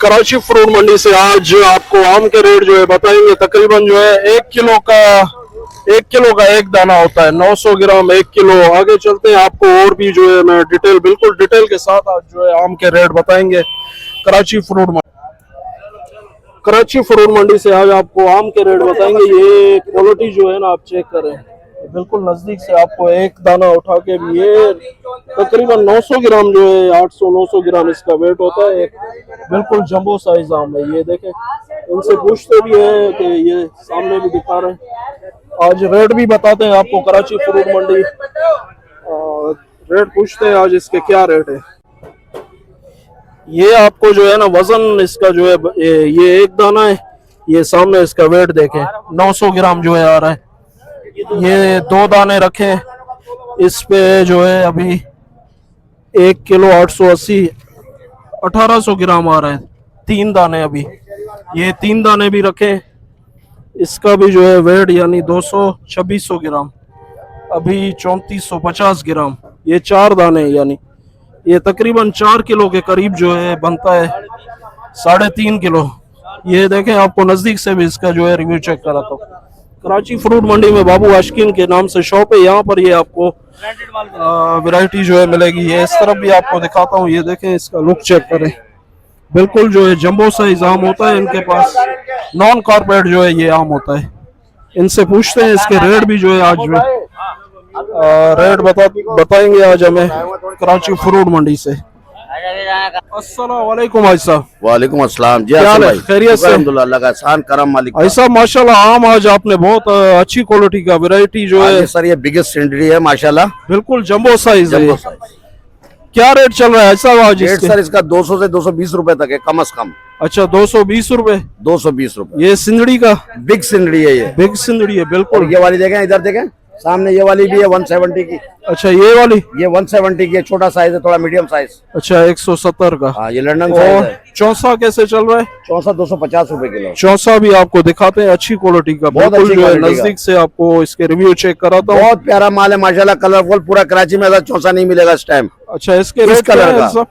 Karachi fruit मंडी से आज आपको आम के रेट जो है बताएंगे। तकरीबन जो है 1 किलो का एक दाना होता है 900 ग्राम 1 किलो। आगे चलते हैं, आपको और भी जो है मैं बिल्कुल डिटेल के साथ आज जो है आम के रेट बताएंगे। कराची फ्रूट मंडी से आज आपको आम के रेट बताएंगे। ये क्वालिटी जो है ना, आप चेक करें बिल्कुल नजदीक से, आपको एक दाना उठा के भी ये तकरीबन 900 ग्राम जो है 800-900 ग्राम इसका वेट होता है। बिल्कुल जंबो साइज आम है। ये देखें, इनसे पूछते भी है कि ये सामने भी दिखा रहे हैं। आज रेट भी बताते हैं आपको कराची फ्रूट मंडी। रेट पूछते हैं आज इसके क्या रेट है। ये आपको जो है ना वजन इसका जो है, ये एक दाना है, ये सामने इसका वेट देखें 900 ग्राम जो है आ रहा है। ये 2 दाने रखे, इस पे जो है अभी 1 किलो 880 1800 ग्राम आ रहा है। 3 दाने अभी, ये 3 दाने भी रखे, इसका भी जो है वेट यानी 200-2600 ग्राम, अभी 3450 ग्राम। ये 4 दाने यानी ये तकरीबन 4 किलो के करीब जो है बनता है, 3.5 किलो। ये देखें, आपको नजदीक से भी इसका जो है रिव्यू चेक कराता हूँ। कराची फ्रूट मंडी में बाबू आशिकीन के नाम से शॉप है। यहाँ पर ये आपको वैरायटी जो है मिलेगी। ये इस तरफ भी आपको दिखाता हूँ। ये देखें, इसका लुक चेक करें, बिल्कुल जो है जंबो साइज आम होता है इनके पास। नॉन कॉर्पोरेट जो है ये आम होता है। इनसे पूछते हैं इसके रेट भी जो है आज जो रेट बताएंगे आज हमें कराची फ्रूट मंडी से। अस्सलाम वालेकुम भाई साहब। वालेकुम अस्सलाम जी। क्या हाल है? खैरियत से? अल्हम्दुलिल्लाह, अल्लाह का एहसान करम मालिक। भाई साहब माशाल्लाह आम आज आपने बहुत अच्छी क्वालिटी का वैरायटी जो है सर, ये बिगेस्ट सिंडरी है माशाल्लाह, बिल्कुल जंबो साइज है। Jumbo size. क्या रेट चल रहा है ऐसा आज रेट सर इसका 200 से 220 रुपए तक है, कम से कम। अच्छा, 220 रुपए। 220 रुपए। ये सिंदड़ी का बिग सिंडरी है ये। बिग सिंदड़ी है बिल्कुल। ये वाली देखें, इधर देखें सामने, ये वाली भी है 170 की। अच्छा, ये वाली ये 170 की है, छोटा साइज है, थोड़ा मीडियम साइज। अच्छा, 170 का। हाँ, ये लंदन साइज और है। चौसा कैसे चल रहा है? चौसा 250 रुपए किलो। चौसा भी आपको दिखाते हैं, अच्छी क्वालिटी का, बहुत बिल्कुल अच्छी जो है क्वालिटी का। नजदीक से आपको इसके रिव्यू चेक कराता हूँ। बहुत प्यारा माल है माशाल्लाह, कलरफुल। पूरा कराची में ऐसा चौसा नहीं मिलेगा इस टाइम। अच्छा, इसके इस रेट क्या कलर है? का। सब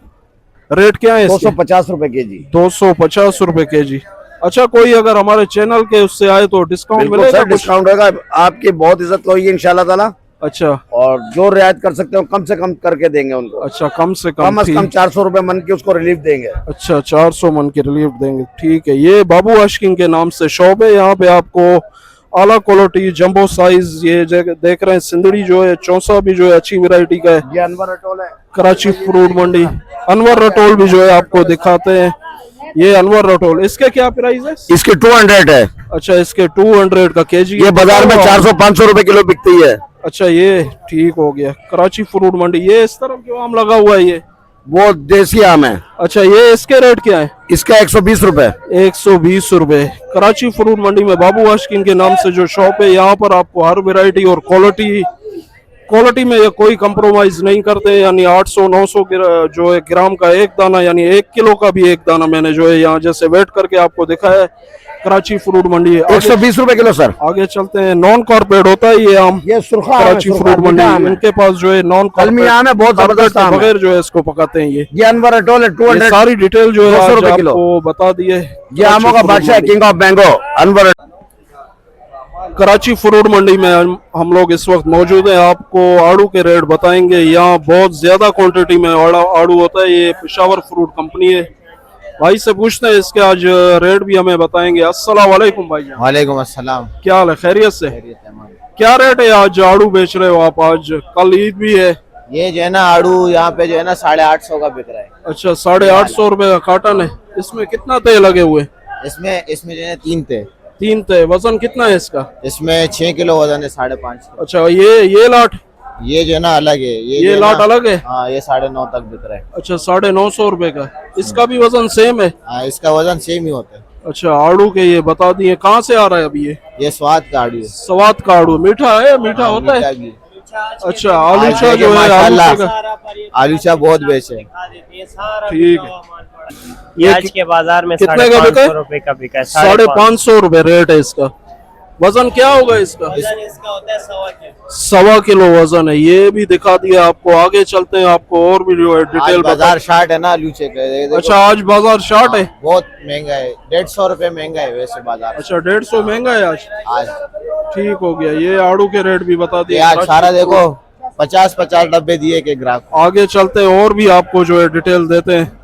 रेट क्या है? 250 रुपए के जी। 250 रुपए के जी। अच्छा, कोई अगर हमारे चैनल के उससे आए तो डिस्काउंट बिल्कुल मिलेगा? सर, डिस्काउंट होगा, आपकी बहुत इज्जत होगी इंशाल्लाह ताला। अच्छा, और जो रियायत कर सकते हो कम से कम करके देंगे उनको। अच्छा, कम से कम 400 रुपए मन की उसको रिलीफ देंगे। अच्छा, 400 मन की रिलीफ देंगे, ठीक है। ये बाबू आशिकीन के नाम से शॉप है। यहाँ पे आपको आला क्वालिटी जंबो साइज ये देख रहे हैं, सिंदड़ी जो है, चौसा भी जो है अच्छी वैरायटी का है। ये अनवर रटोल है, कराची फ्रूट मंडी। अनवर रटोल भी जो है आपको दिखाते हैं। ये अनवर रटोल, इसके क्या प्राइस है? इसके 200 है। अच्छा, इसके 200 का केजी। ये बाजार में 400-500 रुपए किलो बिकती है। अच्छा, ये ठीक हो गया। कराची फ्रूट मंडी। ये इस तरफ क्यों आम लगा हुआ है? ये वो देसी आम है। अच्छा, ये इसके रेट क्या है? इसका 120 रुपए। 120 रुपए। कराची फ्रूट मंडी में बाबू आशिकीन के नाम से जो शॉप है, यहाँ पर आपको हर वैरायटी और क्वालिटी में ये कोई कंप्रोमाइज नहीं करते। यानी 800-900 जो है ग्राम का एक दाना, यानी 1 किलो का भी एक दाना मैंने जो है यहाँ जैसे वेट करके आपको दिखाया है। कराची फ्रूट मंडी है। 120 रुपए किलो सर। आगे चलते हैं। नॉन कॉर्पोरेट होता है ये आम। ये सुरखा कराची फ्रूट मंडी, इनके पास जो है नॉन कलमी आम है, बहुत जबरदस्त आम है। बगैर जो है इसको पकाते हैं। ये अनवर रटोल है, 200। सारी डिटेल जो है 200 आज रुपए किलो आपको बता दिए। ये आमों का बादशाह है, king of mango Anwar. Karachi fruit मंडी में हम लोग इस वक्त मौजूद हैं। आपको आड़ू के रेट बताएंगे। यहाँ बहुत ज्यादा क्वांटिटी में आड़ू होता है। ये पेशावर फ्रूट कंपनी है। भाई से पूछते हैं इसके आज रेट भी हमें बताएंगे। अस्सलाम वालेकुम भाई। वालेकुम अस्सलाम। क्या हाल है? खैरियत से? क्या रेट है आज आड़ू बेच रहे हो आप? आज कल ईद भी है। ये जो है ना आड़ू यहाँ पे जो है ना 850 का बिक रहा है। अच्छा, 850 रुपए का कार्टन है। इसमें कितना तय लगे हुए? इसमें जो है 3 थे। 3 तय। वजन कितना है इसका? इसमें 6 किलो वजन है, 5.5। अच्छा, ये लाट, ये जो है ना अलग है। ये लाट अलग है। हाँ, ये 950 तक बिक रहा है। अच्छा, 950 रुपए का। इसका भी वजन सेम है? हाँ, इसका वजन सेम ही होता है। अच्छा, आड़ू के ये बता दिए। कहाँ से आ रहा है अभी ये स्वाद का आड़ू है। स्वाद का आड़ू। मीठा है? मीठा होता है? भी। अच्छा, आलूचा जो है आलूचा बहुत बेच है। ठीक है। आज के बाजार में कितने का बिका है? 550 रुपए का बिका है। 550 रुपए रेट है इसका। वजन क्या होगा इसका? इसका होता है 1.25 1.25 किलो वजन है। ये भी दिखा दिया आपको। आगे चलते हैं, आपको और भी जो है आज डिटेल बाजार शार्ट है ना लूचे का, ये देखो। अच्छा, आज बाजार शार्ट है। बहुत महंगा है, 150 रुपए महंगा है वैसे बाजार। अच्छा, 150 महंगा है आज। आज ठीक हो गया। ये आड़ू के रेट भी बता ये दिए। आज सारा देखो 50-50 डब्बे दिए के ग्राहक। आगे चलते हैं और भी आपको जो है डिटेल देते हैं।